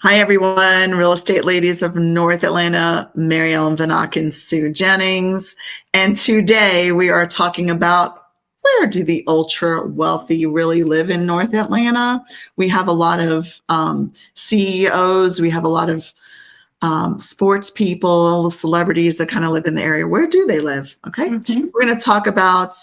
Hi, everyone. Real estate ladies of North Atlanta, Mary Ellen Vanock and Sue Jennings. And today we are talking about where do the ultra wealthy really live in North Atlanta? We have a lot of CEOs. We have a lot of sports people, celebrities that kind of live in the area. Where do they live? Okay. Mm-hmm. We're going to talk about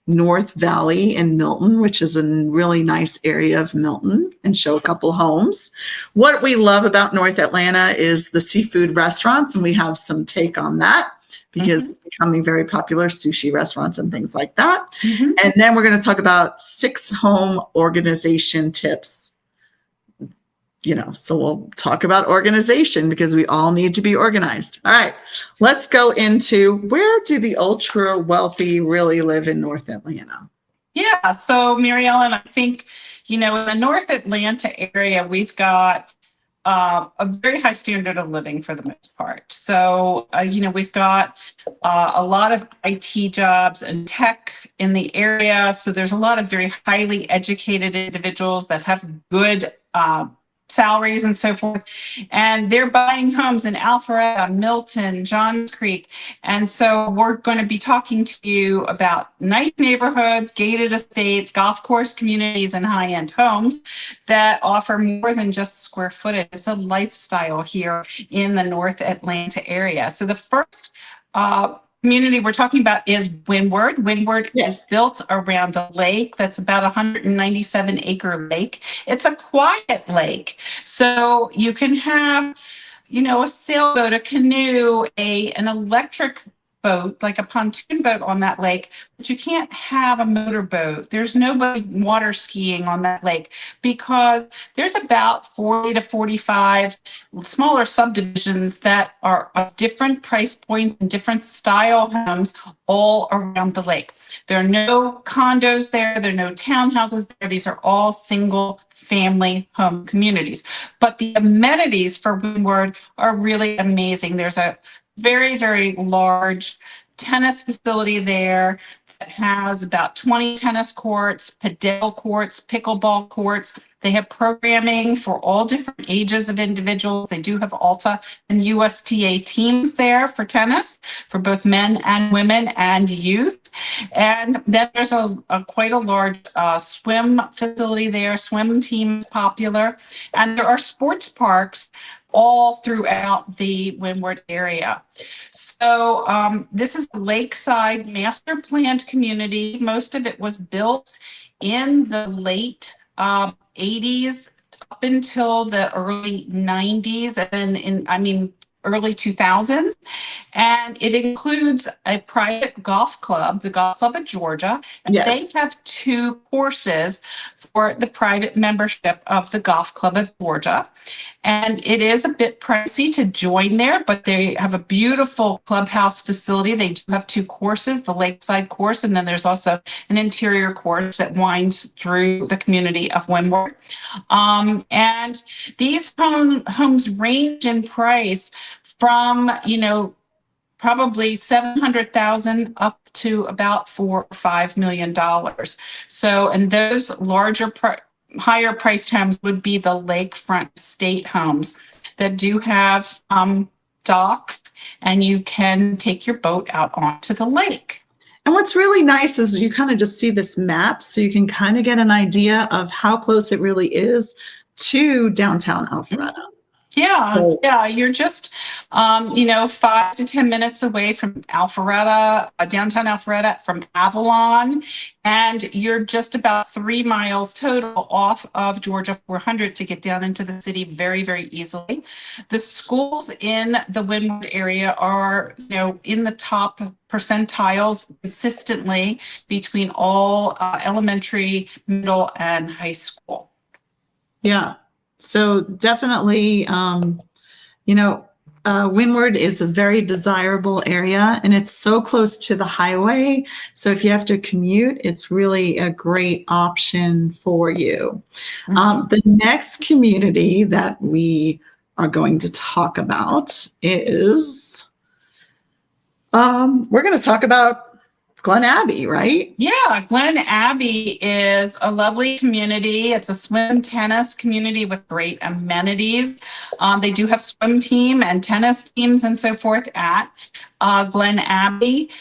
North Valley in Milton, which is a really nice area of Milton, and show a couple homes. What we love about North Atlanta is the seafood restaurants, and we have some take on that because it's becoming very popular, sushi restaurants and things like that. Mm-hmm. And then we're going to talk about 6 home organization tips. So we'll talk about organization because we all need to be organized. All right, let's go into where do the ultra wealthy really live in North Atlanta? Yeah, so Mary Ellen, I think, in the North Atlanta area, we've got a very high standard of living for the most part. So, we've got a lot of IT jobs and tech in the area. So there's a lot of very highly educated individuals that have good salaries and so forth, and they're buying homes in Alpharetta, Milton, Johns Creek. And so we're going to be talking to you about nice neighborhoods, gated estates, golf course communities, and high-end homes that offer more than just square footage. It's a lifestyle here in the North Atlanta area. So the first community we're talking about is Windward. Windward is built around a lake that's about 197-acre lake. It's a quiet lake. So you can have, a sailboat, a canoe, an electric boat, like a pontoon boat on that lake, but you can't have a motorboat. There's nobody water skiing on that lake because there's about 40 to 45 smaller subdivisions that are of different price points and different style homes all around the lake. There are no condos there. There are no townhouses there. These are all single family home communities. But the amenities for Windward are really amazing. There's a very, very large tennis facility there that has about 20 tennis courts, padel courts, pickleball courts. They have programming for all different ages of individuals. They do have Alta and USTA teams there for tennis, for both men and women and youth. And then there's quite a large swim facility there. Swim team is popular. And there are sports parks all throughout the Windward area. So this is a lakeside master planned community. Most of it was built in the late 80s up until the early 90s and early 2000s. And it includes a private golf club, the Golf Club of Georgia. And they have 2 courses for the private membership of the Golf Club of Georgia. And it is a bit pricey to join there, but they have a beautiful clubhouse facility. They do have 2 courses, the lakeside course, and then there's also an interior course that winds through the community of Windward. And these homes range in price from, probably $700,000 up to about $4 or $5 million. So, and those larger higher priced homes would be the lakefront estate homes that do have docks, and you can take your boat out onto the lake. And what's really nice is you kind of just see this map, so you can kind of get an idea of how close it really is to downtown Alpharetta. Yeah, you're just, 5 to 10 minutes away from Alpharetta, downtown Alpharetta, from Avalon, and you're just about 3 miles total off of Georgia 400 to get down into the city very, very easily. The schools in the Windward area are, in the top percentiles consistently between all elementary, middle, and high school. Yeah. So definitely, Windward is a very desirable area, and it's so close to the highway. So if you have to commute, it's really a great option for you. The next community that we are going to talk about is, we're going to talk about Glen Abbey, right? Yeah, Glen Abbey is a lovely community. It's a swim tennis community with great amenities. They do have swim team and tennis teams and so forth at Glen Abbey.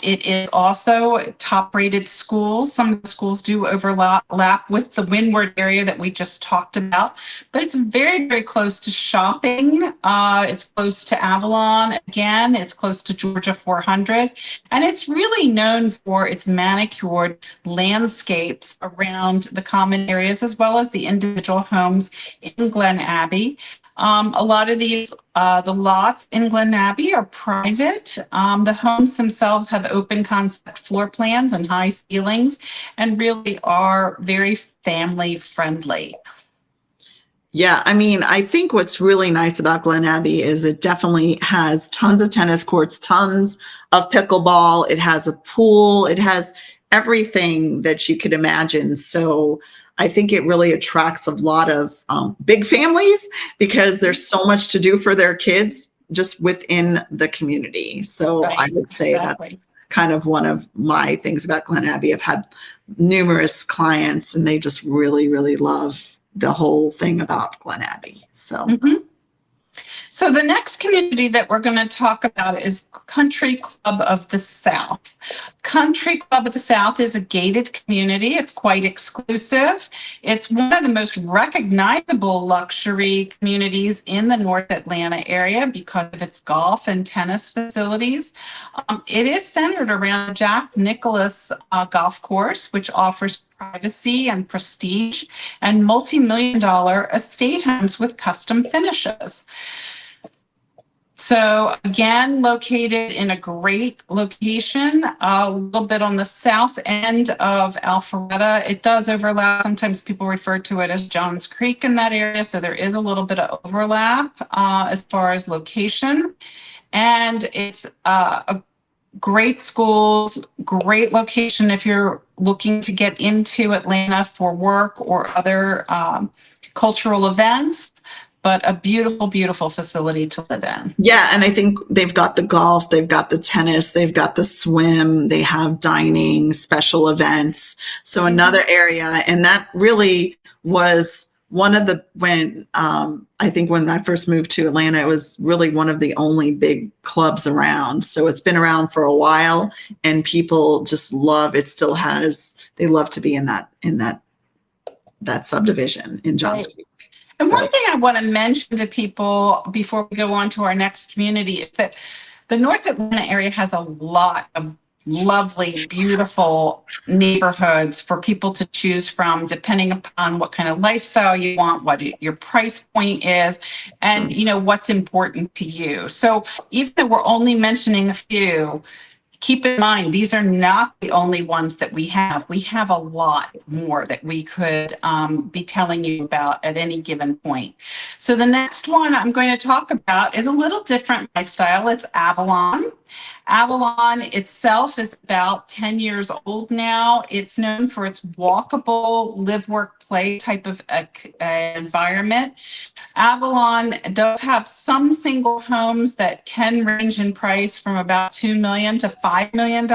It is also top-rated schools. Some of the schools do overlap with the Windward area that we just talked about, but it's very, very close to shopping. It's close to Avalon. Again, it's close to Georgia 400, and it's really known for its manicured landscapes around the common areas as well as the individual homes in Glen Abbey. A lot of these, the lots in Glen Abbey are private. The homes themselves have open concept floor plans and high ceilings and really are very family friendly. Yeah, I mean, I think what's really nice about Glen Abbey is it definitely has tons of tennis courts, tons of pickleball. It has a pool. It has everything that you could imagine. So I think it really attracts a lot of big families because there's so much to do for their kids just within the community. So Right, I would say exactly. that's kind of one of my things about Glen Abbey. I've had numerous clients and they just really, really love the whole thing about Glen Abbey. So. Mhm. So the next community that we're going to talk about is Country Club of the South. Country Club of the South is a gated community. It's quite exclusive. It's one of the most recognizable luxury communities in the North Atlanta area because of its golf and tennis facilities. It is centered around the Jack Nicklaus golf course, which offers privacy and prestige and multi-million-dollar estate homes with custom finishes. So again, located in a great location, a little bit on the south end of Alpharetta. It does overlap. Sometimes people refer to it as Johns Creek in that area. So there is a little bit of overlap as far as location. And it's a great schools, great location if you're looking to get into Atlanta for work or other cultural events. But a beautiful, beautiful facility to live in. Yeah, and I think they've got the golf, they've got the tennis, they've got the swim, they have dining, special events. So another area, and that really was one of the, when I think when I first moved to Atlanta, it was really one of the only big clubs around. So it's been around for a while and people just love, it still has, they love to be in that subdivision in Johns Creek. And one thing I want to mention to people before we go on to our next community is that the North Atlanta area has a lot of lovely, beautiful neighborhoods for people to choose from, depending upon what kind of lifestyle you want, what your price point is, and you know what's important to you. So even though we're only mentioning a few, keep in mind, these are not the only ones that we have. We have a lot more that we could be telling you about at any given point. So the next one I'm going to talk about is a little different lifestyle. It's Avalon. Avalon itself is about 10 years old now. It's known for its walkable, live, work, play type of environment. Avalon does have some single homes that can range in price from about $2 million to $5 million,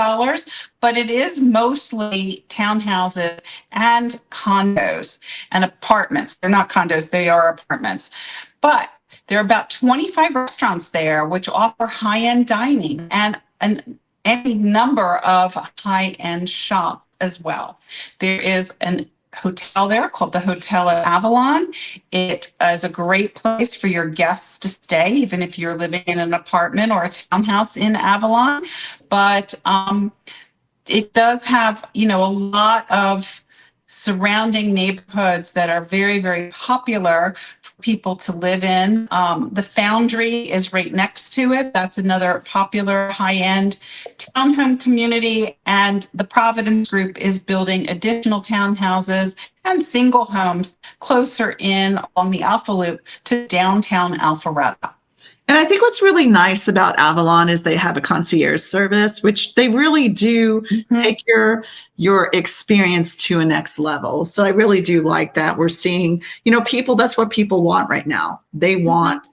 but it is mostly townhouses and condos and apartments. They're not condos, they are apartments. But there are about 25 restaurants there which offer high-end dining and any number of high-end shops as well. There is an hotel there called the Hotel at Avalon. It is a great place for your guests to stay, even if you're living in an apartment or a townhouse in Avalon. But it does have, you know, a lot of surrounding neighborhoods that are very, very popular for people to live in. The Foundry is right next to it. That's another popular high-end townhome community. And the Providence Group is building additional townhouses and single homes closer in along the Alpha Loop to downtown Alpharetta. And I think what's really nice about Avalon is they have a concierge service, which they really do take your experience to a next level. So I really do like that. We're seeing, you know, people, that's what people want right now. They want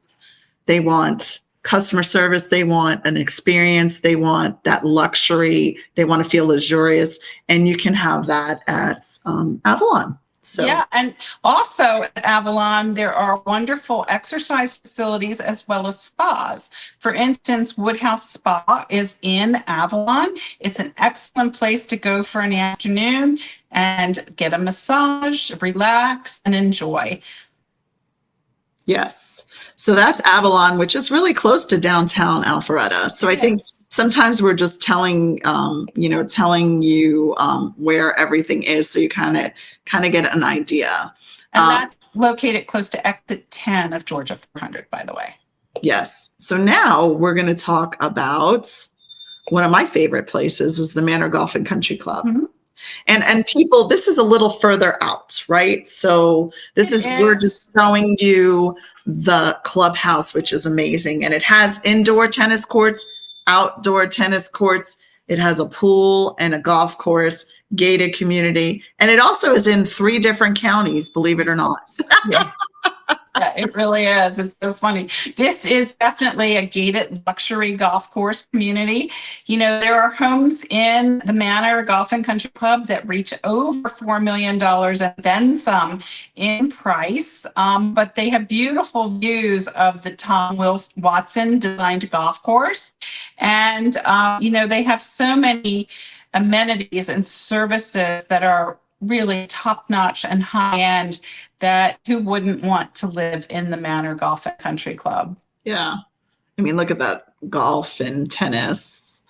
customer service. They want an experience. They want that luxury. They want to feel luxurious. And you can have that at Avalon. So yeah, and also at Avalon, there are wonderful exercise facilities as well as spas. For instance, Woodhouse Spa is in Avalon. It's an excellent place to go for an afternoon and get a massage, relax, and enjoy. yes. So that's Avalon, which is really close to downtown Alpharetta. So I think sometimes we're just telling you where everything is, so you kind of get an idea. And that's located close to exit 10 of Georgia 400, by the way. Yes. So now we're going to talk about one of my favorite places is the Manor Golf and Country Club. Mm-hmm. And people, this is a little further out, right? So we're just showing you the clubhouse, which is amazing. And it has indoor tennis courts, outdoor tennis courts. It has a pool and a golf course, gated community. And it also is in 3 different counties, believe it or not. Yeah. Yeah, it really is. It's so funny. This is definitely a gated luxury golf course community. You know, there are homes in the Manor Golf and Country Club that reach over $4 million and then some in price. But they have beautiful views of the Tom Watson designed golf course. And, they have so many amenities and services that are really top-notch and high-end that who wouldn't want to live in the Manor Golf and Country Club? Yeah. I mean, look at that, golf and tennis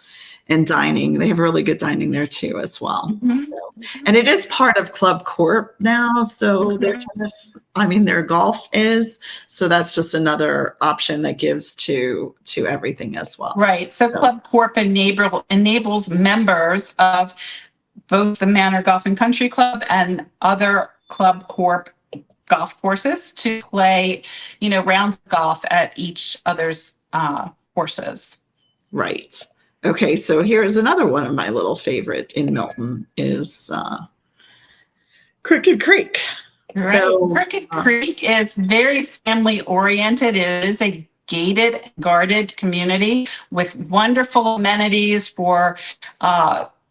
and dining. They have really good dining there too as well. Mm-hmm. So, and it is part of Club Corp now. So their tennis, their golf is. So that's just another option that gives to everything as well. Right. So Club Corp enables members of both the Manor Golf and Country Club and other Club Corp golf courses to play, rounds of golf at each other's courses. Right. Okay. So here's another one of my little favorite in Milton is Crooked Creek. Right. So, Crooked Creek is very family oriented. It is a gated, guarded community with wonderful amenities for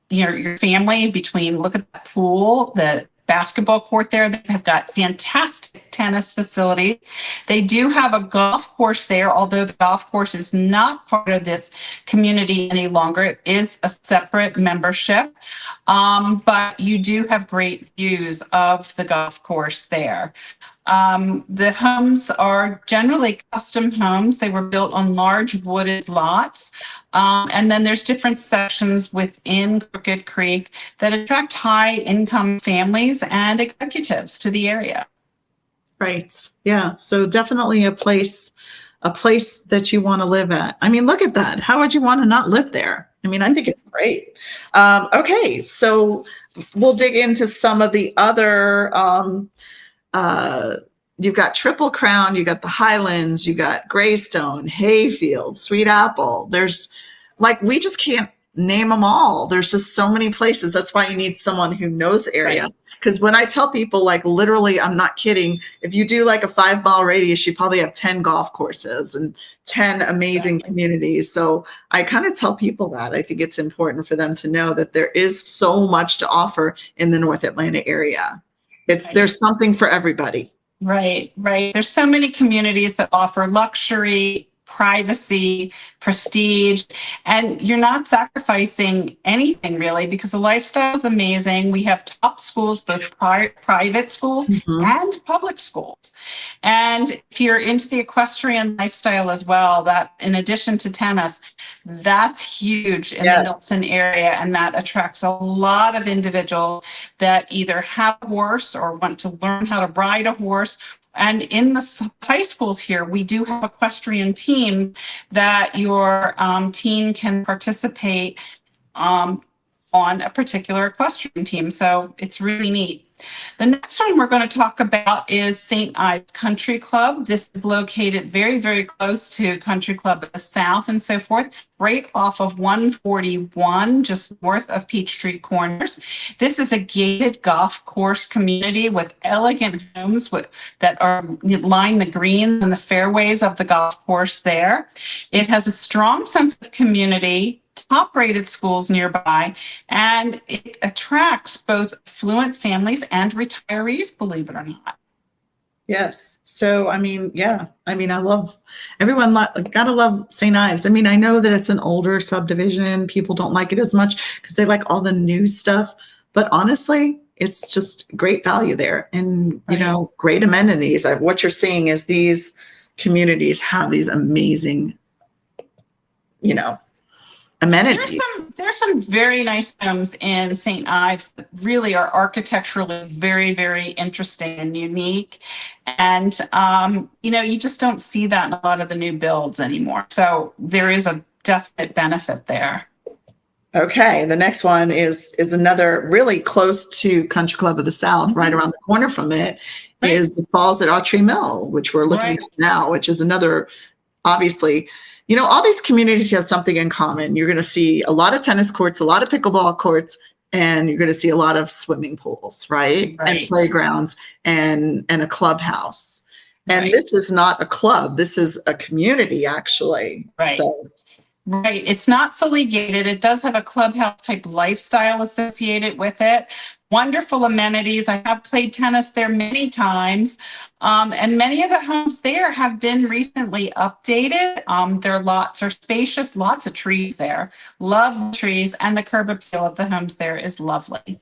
your family. Look at the pool, the basketball court there. They have got fantastic tennis facilities. They do have a golf course there, although the golf course is not part of this community any longer. It is a separate membership, but you do have great views of the golf course there. The homes are generally custom homes. They were built on large wooded lots. And then there's different sections within Crooked Creek that attract high income families and executives to the area. Right. Yeah. So definitely a place that you want to live at. I mean, look at that. How would you want to not live there? I mean, I think it's great. Okay. So we'll dig into some of the other, you've got Triple Crown, you got the Highlands, you got Greystone, Hayfield, Sweet Apple. There's we just can't name them all. There's just so many places. That's why you need someone who knows the area. Because when I tell people, literally, I'm not kidding. If you do a 5-mile radius, you probably have 10 golf courses and 10 amazing communities. So I kind of tell people that I think it's important for them to know that there is so much to offer in the North Atlanta area. There's something for everybody. Right. There's so many communities that offer luxury, privacy, prestige, and you're not sacrificing anything really because the lifestyle is amazing. We have top schools, both private schools and public schools. And if you're into the equestrian lifestyle as well, that in addition to tennis, that's huge in the Milton area, and that attracts a lot of individuals that either have a horse or want to learn how to ride a horse. And in the high schools here, we do have equestrian team that your teen can participate on a particular equestrian team. So it's really neat. The next one we're going to talk about is St. Ives Country Club. This is located very, very close to Country Club of the South and so forth, right off of 141, just north of Peachtree Corners. This is a gated golf course community with elegant homes that line the greens and the fairways of the golf course there. It has a strong sense of community, top-rated schools nearby, and it attracts both affluent families and retirees, believe it or not. Yes. So, I mean, yeah. I mean, I love everyone. Gotta love St. Ives. I mean, I know that it's an older subdivision. People don't like it as much because they like all the new stuff. But honestly, it's just great value there, and you know, great amenities. What you're seeing is these communities have these amazing, you know, amenities. There's some very nice homes in St. Ives that really are architecturally very, very interesting and unique. And, you know, you just don't see that in a lot of the new builds anymore. So there is a definite benefit there. Okay, the next one is another really close to Country Club of the South, right around the corner from it, is the Falls at Autry Mill, which we're looking at now, which is another, obviously, you know, all these communities have something in common. You're going to see a lot of tennis courts, a lot of pickleball courts, and you're going to see a lot of swimming pools, right? And playgrounds and a clubhouse. And this is not a club. This is a community, actually. So. Right. It's not fully gated. It does have a clubhouse type lifestyle associated with it. Wonderful amenities. I have played tennis there many times. And many of the homes there have been recently updated. Their lots are spacious, lots of trees there. Love trees, and the curb appeal of the homes there is lovely.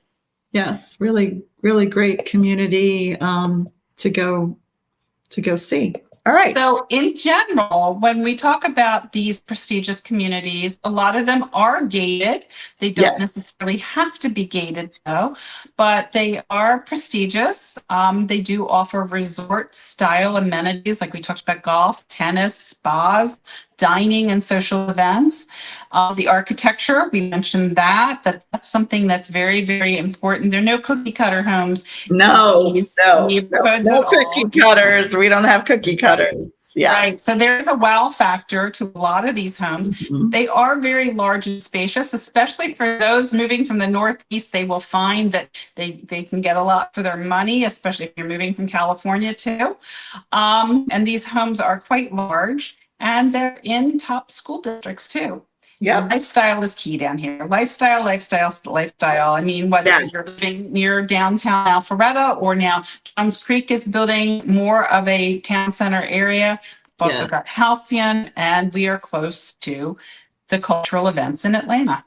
Yes, really, really great community to go see. All right. So in general, when we talk about these prestigious communities, a lot of them are gated. They don't necessarily have to be gated though, but they are prestigious. They do offer resort style amenities, like we talked about golf, tennis, spas, dining and social events. The architecture, we mentioned that's something that's very, very important. There are no cookie cutter homes. No cookie cutters. We don't have cookie cutters. Yes. Right. So there's a wow factor to a lot of these homes. Mm-hmm. They are very large and spacious, especially for those moving from the Northeast. They will find that they can get a lot for their money, especially if you're moving from California too. And these homes are quite large. And they're in top school districts too. Yeah. Lifestyle is key down here. Lifestyle. I mean, whether you're living near downtown Alpharetta or now Johns Creek is building more of a town center area. Both have got Halcyon, and we are close to the cultural events in Atlanta.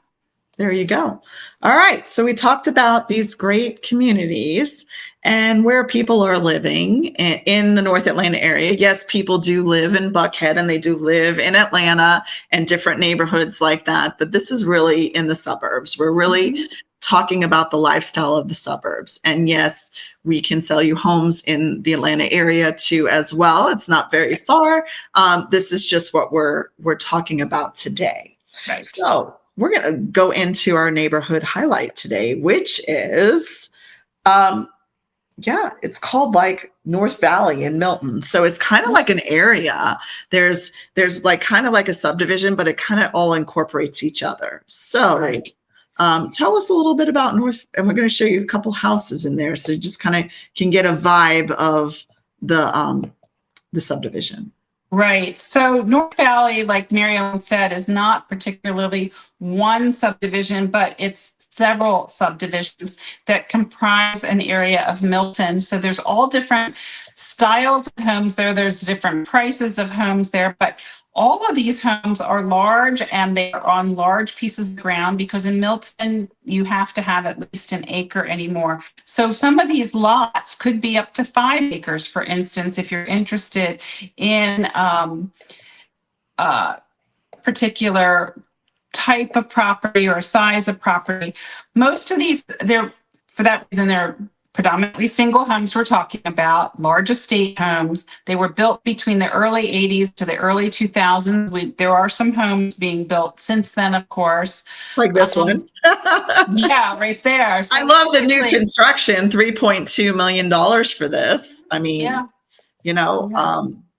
There you go. All right. So we talked about these great communities and where people are living in the North Atlanta area. Yes, people do live in Buckhead and they do live in Atlanta and different neighborhoods like that. But this is really in the suburbs. We're really talking about the lifestyle of the suburbs. And yes, we can sell you homes in the Atlanta area too as well. It's not very far. This is just what we're talking about today. Right. So we're going to go into our neighborhood highlight today, which is, it's called like North Valley in Milton. So it's kind of like an area. There's like kind of like a subdivision, but it kind of all incorporates each other. So tell us a little bit about North, and we're going to show you a couple houses in there. So you just kind of can get a vibe of the subdivision. Right. So North Valley, like Mary Ellen said, is not particularly one subdivision, but it's several subdivisions that comprise an area of Milton. So there's all different styles of homes there. There's different prices of homes there, but all of these homes are large and they are on large pieces of ground because in Milton, you have to have at least an acre anymore. So some of these lots could be up to 5 acres, for instance, if you're interested in particular type of property or size of property. Most of these, for that reason, they're predominantly single homes we're talking about, large estate homes. They were built between the early 80s to the early 2000s. There are some homes being built since then, of course. Like this one. Yeah, right there. So I love the new construction, $3.2 million for this. I mean, yeah.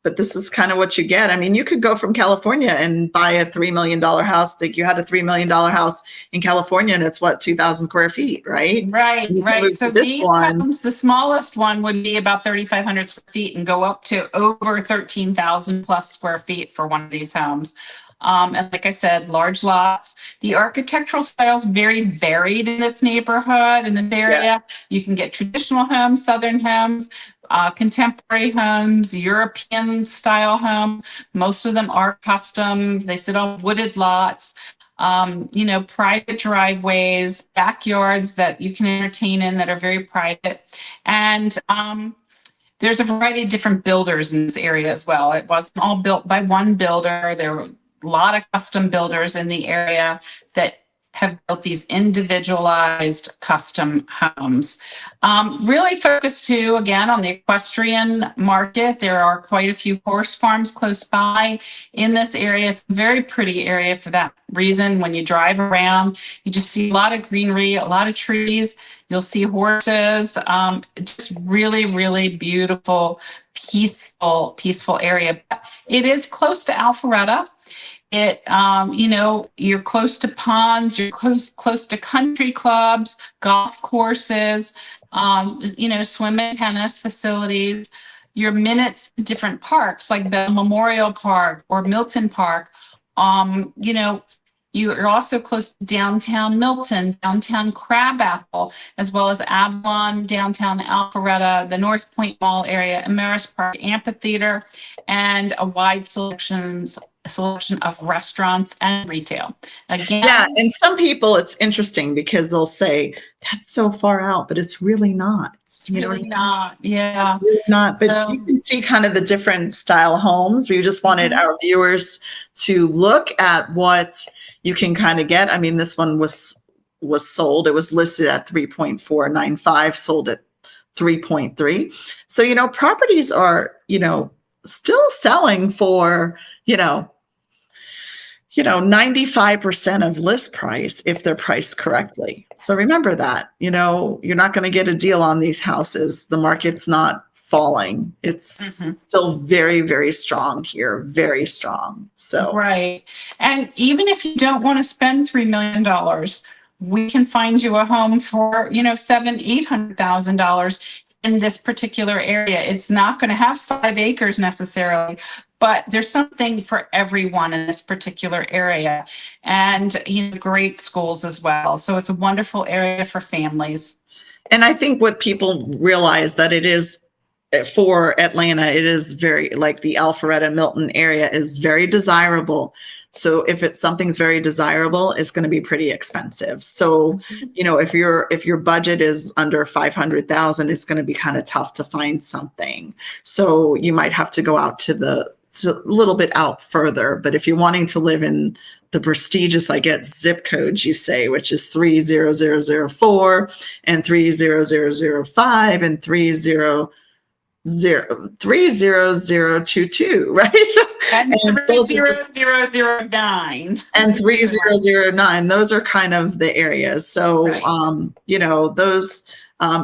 But this is kind of what you get. I mean, you could go from California and buy a $3 million house. Like you had a $3 million house in California and it's what, 2,000 square feet, right? Right. So these homes, the smallest one would be about 3,500 square feet and go up to over 13,000 plus square feet for one of these homes. And like I said, large lots. The architectural styles very varied in this neighborhood, in this area. Yes. You can get traditional homes, southern homes, contemporary homes, European style homes. Most of them are custom. They sit on wooded lots, private driveways, backyards that you can entertain in that are very private. And there's a variety of different builders in this area as well. It wasn't all built by one builder. There were a lot of custom builders in the area that have built these individualized custom homes. Really focused too, again, on the equestrian market. There are quite a few horse farms close by in this area. It's a very pretty area for that reason. When you drive around, you just see a lot of greenery, a lot of trees. You'll see horses. Just really, really beautiful, peaceful area. It is close to Alpharetta. You're close to ponds, you're close to country clubs, golf courses, swim and tennis facilities. You're minutes to different parks like Bell Memorial Park or Milton Park. You're also close to downtown Milton, downtown Crabapple, as well as Avalon, downtown Alpharetta, the North Point Mall area, Ameris Park Amphitheater, and a wide selection of restaurants and retail. Again, yeah, and some people, it's interesting because they'll say that's so far out, but it's really not. It's really not. Yeah, it's really not. But you can see kind of the different style homes. We just wanted our viewers to look at what you can kind of get. I mean, this one was sold. It was listed at 3.495, sold at 3.3. So properties are still selling for 95% of list price if they're priced correctly. So remember that, you're not going to get a deal on these houses. The market's not falling. It's still very, very strong here. Very strong. So, right. And even if you don't want to spend $3 million, we can find you a home for, $700,000-800,000 in this particular area. It's not going to have 5 acres necessarily, but there's something for everyone in this particular area, and great schools as well. So it's a wonderful area for families. And I think what people realize that it is for Atlanta, it is very, like the Alpharetta Milton area is very desirable. So if something's very desirable, it's going to be pretty expensive. So, if your budget is under 500,000, it's going to be kind of tough to find something. So you might have to go out to a little bit out further. But if you're wanting to live in the prestigious, I guess, zip codes, you say, which is 30004 and 30005 and 30022, right? And 30009. And 3009. Those are kind of the areas. So, right. Those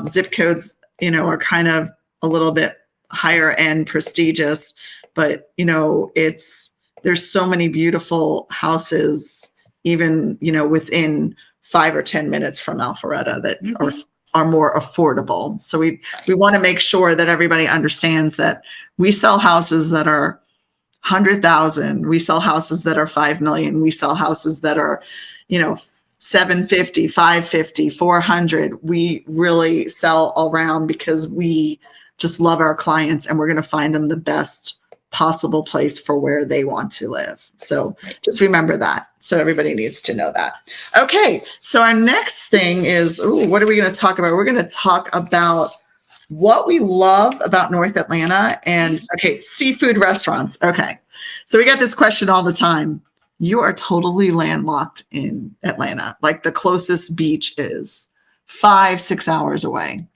zip codes, are kind of a little bit higher end prestigious, but, there's so many beautiful houses, even, within 5 or 10 minutes from Alpharetta that are more affordable. So we want to make sure that everybody understands that we sell houses that are 100,000. We sell houses that are 5 million. We sell houses that are, 750, 550, 400. We really sell around because we just love our clients and we're going to find them the best possible place for where they want to live. So just remember that. So everybody needs to know that. Okay. So our next thing is, what are we going to talk about? We're going to talk about what we love about North Atlanta and seafood restaurants. Okay. So we get this question all the time. You are totally landlocked in Atlanta. Like the closest beach is 5-6 hours away.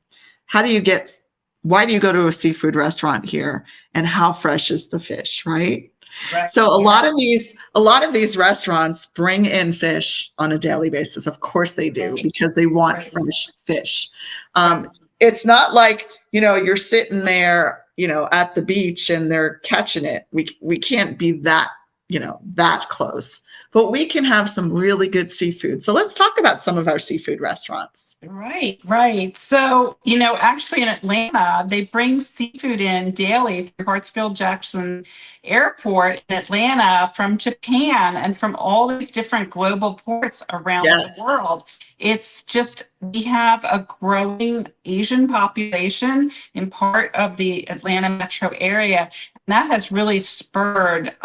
why do you go to a seafood restaurant here, and how fresh is the fish, right? Right. So a lot of these restaurants bring in fish on a daily basis. Of course they do, because they want fresh fish. It's not like, you're sitting there, at the beach and they're catching it. We can't be that, that close, but we can have some really good seafood. So let's talk about some of our seafood restaurants. Right. So, actually in Atlanta, they bring seafood in daily through Hartsfield-Jackson Airport in Atlanta from Japan and from all these different global ports around the world. It's just, we have a growing Asian population in part of the Atlanta metro area. And that has really spurred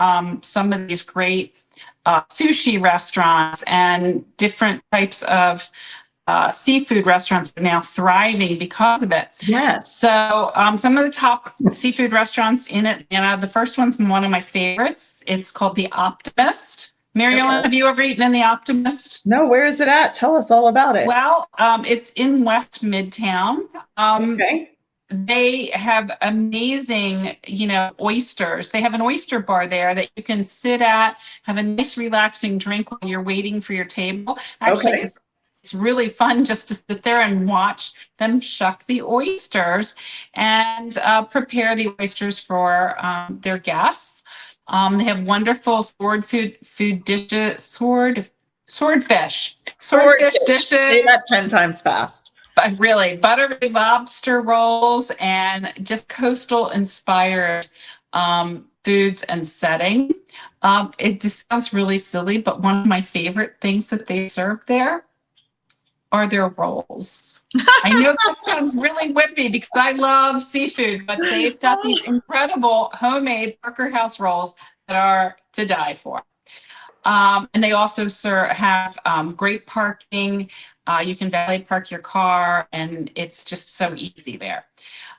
some of these great sushi restaurants and different types of seafood restaurants are now thriving because of it. Yes. So some of the top seafood restaurants in Atlanta, the first one's one of my favorites. It's called the Optimist. Mary Ellen, have you ever eaten in the Optimist? No, where is it at? Tell us all about it. Well, it's in West Midtown. They have amazing, oysters. They have an oyster bar there that you can sit at, have a nice relaxing drink while you're waiting for your table. Actually, it's really fun just to sit there and watch them shuck the oysters and prepare the oysters for their guests. They have wonderful swordfish dishes. Say that 10 times fast. But really, buttery lobster rolls and just coastal inspired foods and setting. This sounds really silly, but one of my favorite things that they serve there are their rolls. I know that sounds really whippy because I love seafood, but they've got these incredible homemade Parker House rolls that are to die for. And they also have great parking. You can valet park your car, and it's just so easy there.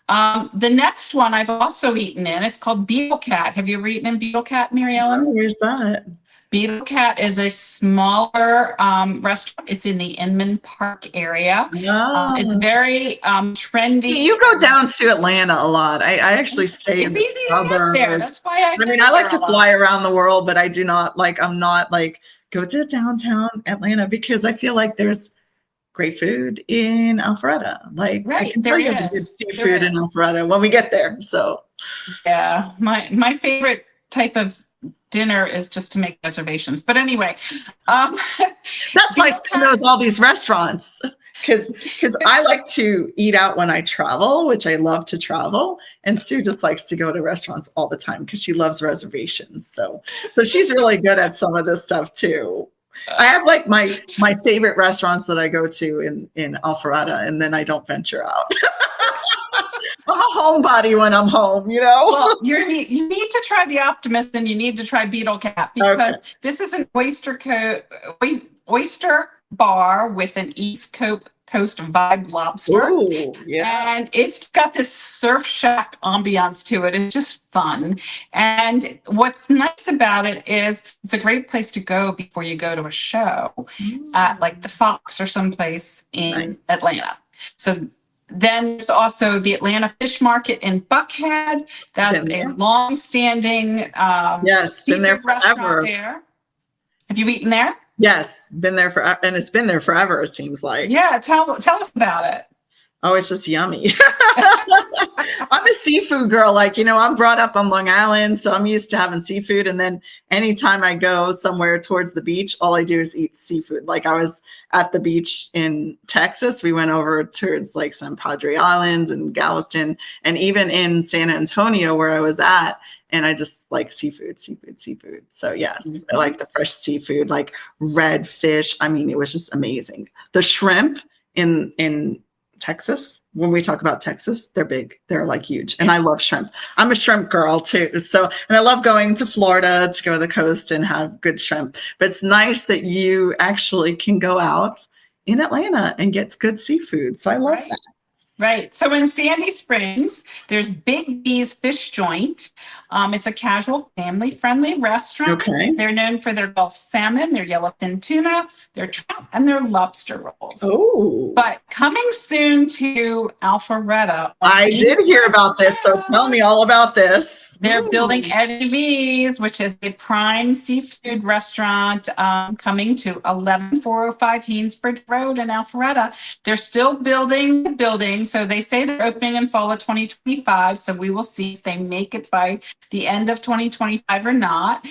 The next one I've also eaten in, it's called BeetleCat. Have you ever eaten in BeetleCat, Mary Ellen? Oh, where's that? BeetleCat is a smaller restaurant. It's in the Inman Park area. It's very trendy. You go down to Atlanta a lot. I actually stay in the suburbs. There. That's why I like to fly around the world, but I do not I'm not go to downtown Atlanta because I feel like there's great food in Alpharetta. I can tell you good seafood in Alpharetta when we get there. So yeah, my favorite type of dinner is just to make reservations. But anyway, that's why Sue knows all these restaurants because I like to eat out when I travel, which I love to travel. And Sue just likes to go to restaurants all the time because she loves reservations. So she's really good at some of this stuff too. I have my favorite restaurants that I go to in Alpharetta, and then I don't venture out. I'm a homebody when I'm home, Well, you need to try the Optimist, and you need to try BeetleCat because this is an oyster bar with an East Coast vibe lobster. Ooh, yeah. And it's got this surf shack ambiance to it. It's just fun. And what's nice about it is it's a great place to go before you go to a show at the Fox or someplace in Atlanta. So then there's also the Atlanta Fish Market in Buckhead. That's a long-standing been there forever. There. Have you eaten there? Yes, been there forever, and it's been there forever, it seems like. Yeah, tell us about it. Oh, it's just yummy. I'm a seafood girl. I'm brought up on Long Island, so I'm used to having seafood. And then anytime I go somewhere towards the beach, all I do is eat seafood. I was at the beach in Texas. We went over towards San Padre Islands and Galveston, and even in San Antonio where I was at. And I just like seafood. So yes, I like the fresh seafood, red fish. I mean, it was just amazing. The shrimp in Texas, when we talk about Texas, they're big. They're huge. And I love shrimp. I'm a shrimp girl too. So, and I love going to Florida to go to the coast and have good shrimp. But it's nice that you actually can go out in Atlanta and get good seafood. So I love that. Right. So in Sandy Springs, there's Big B's Fish Joint. It's a casual, family-friendly restaurant. Okay. They're known for their Gulf salmon, their yellowfin tuna, their trout, and their lobster rolls. Oh, But coming soon to Alpharetta. I did hear about this. So tell me all about this. They're building Ives, which is a prime seafood restaurant coming to 11405 Haynesbridge Road in Alpharetta. They're still building the building. So they say they're opening in fall of 2025. So we will see if they make it by the end of 2025 or not.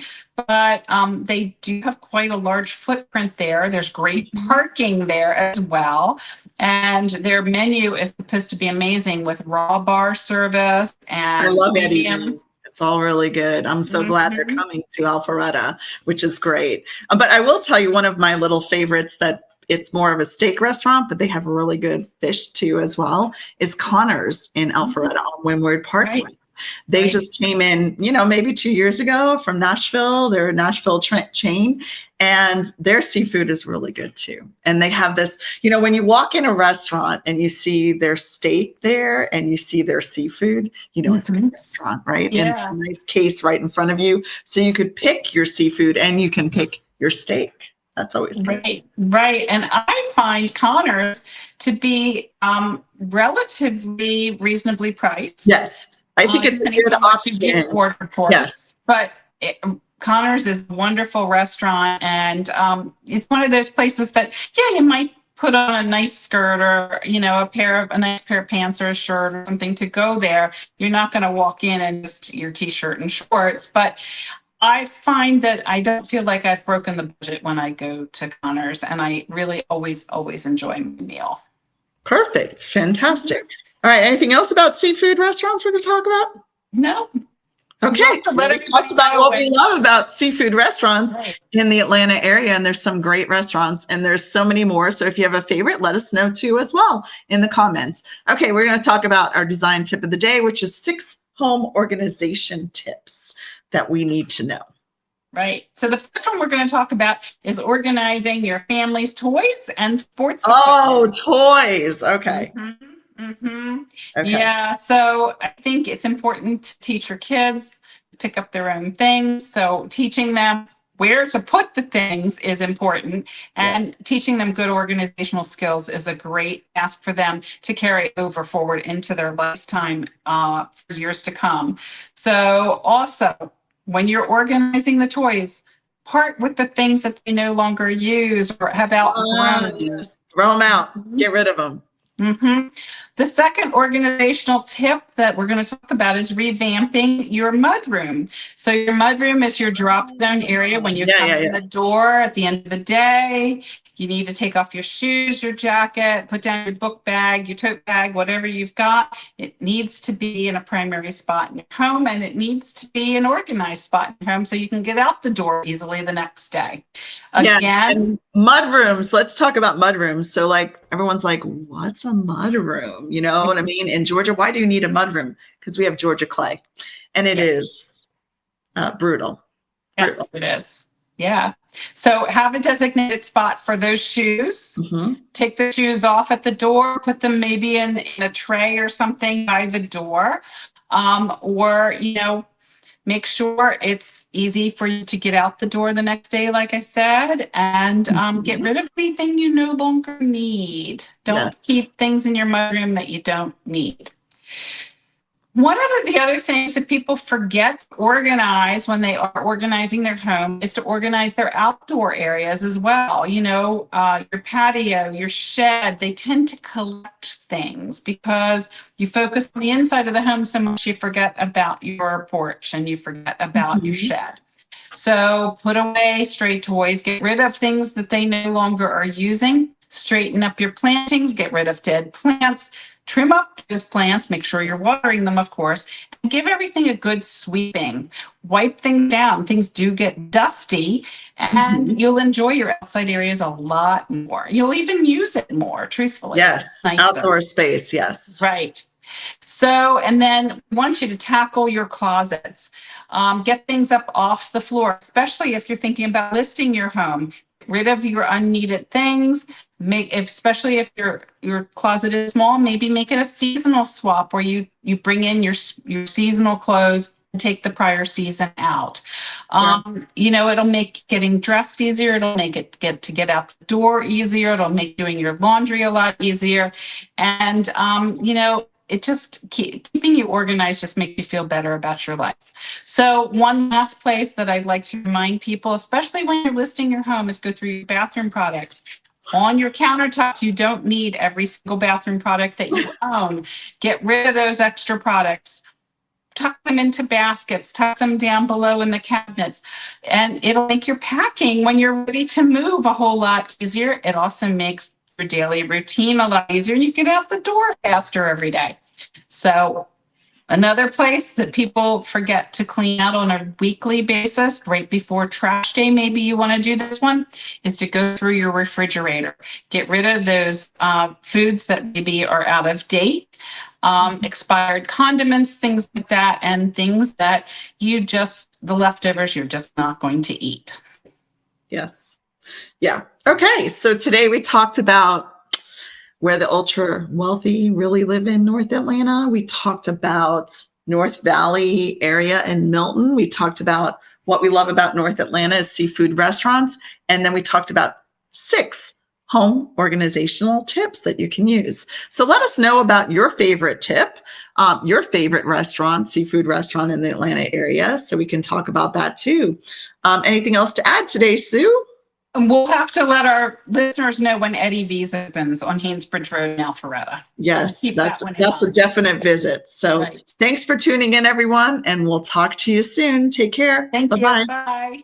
But they do have quite a large footprint there. There's great parking there as well. And their menu is supposed to be amazing with raw bar service and I love medium. Eddie's. It's all really good. I'm so glad they're coming to Alpharetta, which is great. But I will tell you one of my little favorites that it's more of a steak restaurant, but they have really good fish too as well, is Connor's in Alpharetta on Windward Parkway. Right. They just came in, maybe 2 years ago from Nashville. They're a Nashville chain, and their seafood is really good too. And they have this, when you walk in a restaurant and you see their steak there and you see their seafood, it's a good restaurant, right? Yeah. And a nice case right in front of you. So you could pick your seafood and you can pick your steak. That's always good. Right. And I find Connor's to be relatively reasonably priced. Yes. I think it's a good option. Order, of course. Yes. But Connor's is a wonderful restaurant. And it's one of those places that, you might put on a nice skirt or, a nice pair of pants or a shirt or something to go there. You're not going to walk in and just your t-shirt and shorts. But I find that I don't feel like I've broken the budget when I go to Connor's, and I really always enjoy my meal. Perfect. Fantastic. All right. Anything else about seafood restaurants we're going to talk about? No. Okay. We talked about what we love about seafood restaurants in the Atlanta area, and there's some great restaurants, and there's so many more. So if you have a favorite, let us know too as well in the comments. Okay. We're going to talk about our design tip of the day, which is 6 home organization tips that we need to know. Right. So the first one we're going to talk about is organizing your family's toys and sports. Oh, toys. Okay. Okay. Yeah. So I think it's important to teach your kids to pick up their own things. So teaching them where to put the things is important, and teaching them good organizational skills is a great task for them to carry forward into their lifetime for years to come. So also, when you're organizing the toys, part with the things that they no longer use or have outgrown. Throw them out. Get rid of them. The second organizational tip that we're going to talk about is revamping your mudroom. So your mudroom is your drop down area when you come in the door at the end of the day. You need to take off your shoes, your jacket, put down your book bag, your tote bag, whatever you've got. It needs to be in a primary spot in your home, and it needs to be an organized spot in your home so you can get out the door easily the next day. Again, mudrooms. Let's talk about mudrooms. So everyone's like, what's a mudroom? You know what I mean? In Georgia, why do you need a mudroom? Because we have Georgia clay, and it is brutal. Yes, it is. Yeah. So have a designated spot for those shoes. Take the shoes off at the door, put them maybe in a tray or something by the door. Or, make sure it's easy for you to get out the door the next day, like I said, and get rid of anything you no longer need. Don't keep things in your mudroom that you don't need. One of the other things that people forget to organize when they are organizing their home is to organize their outdoor areas as well. Your patio, your shed, they tend to collect things because you focus on the inside of the home so much you forget about your porch and you forget about your shed. So put away stray toys, get rid of things that they no longer are using, straighten up your plantings, get rid of dead plants, trim up those plants, make sure you're watering them, of course, and give everything a good sweeping. Wipe things down. Things do get dusty, and you'll enjoy your outside areas a lot more. You'll even use it more, truthfully. Yes, outdoor space, yes. Right. So, and then I want you to tackle your closets. Get things up off the floor, especially if you're thinking about listing your home. Get rid of your unneeded things. Especially if your closet is small, maybe make it a seasonal swap where you bring in your seasonal clothes and take the prior season out. It'll make getting dressed easier. It'll make it get out the door easier. It'll make doing your laundry a lot easier. And, it just keeping you organized just makes you feel better about your life. So one last place that I'd like to remind people, especially when you're listing your home, is go through your bathroom products. On your countertops, you don't need every single bathroom product that you own. Get rid of those extra products. Tuck them into baskets, tuck them down below in the cabinets, and it'll make your packing when you're ready to move a whole lot easier. It also makes your daily routine a lot easier, and you get out the door faster every day. So another place that people forget to clean out on a weekly basis, right before trash day, maybe you want to do this one, is to go through your refrigerator. Get rid of those foods that maybe are out of date, expired condiments, things like that, and things that the leftovers you're just not going to eat. Yes. Yeah. Okay. So today we talked about where the ultra wealthy really live in North Atlanta. We talked about North Valley area in Milton. We talked about what we love about North Atlanta is seafood restaurants. And then we talked about 6 home organizational tips that you can use. So let us know about your favorite tip, your favorite restaurant, seafood restaurant in the Atlanta area, so we can talk about that too. Anything else to add today, Sue? And we'll have to let our listeners know when Eddie V's opens on Haynesbridge Road in Alpharetta. Yes, that's a definite visit. So Thanks for tuning in, everyone, and we'll talk to you soon. Take care. Thank you. Bye-bye. Bye.